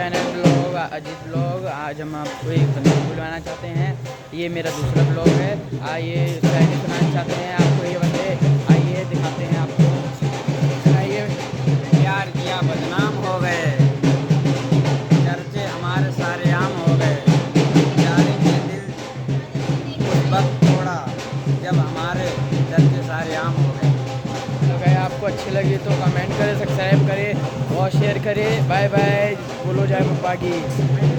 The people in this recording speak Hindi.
Channel blog Ajit blog. आज हम आपको एक बंदे बुलवाना चाहते हैं। ये मेरा दूसरा ब्लॉग है। आइए शायरी सुनाना चाहते हैं आपको ये बंदे। आइए दिखाते हैं आपको। सुनाइए। प्यार किया बदनाम हो गए, चर्चे हमारे सारे आम हो गए। प्यारे के दिल उस वक्त तोड़ा जब हमारे चर्चे सारे आम हो गए। अगर आपको अच्छी लगी तो कमेंट करें, सब्सक्राइब करें और शेयर करें। Bye bye. बोलो जय पप्पा की।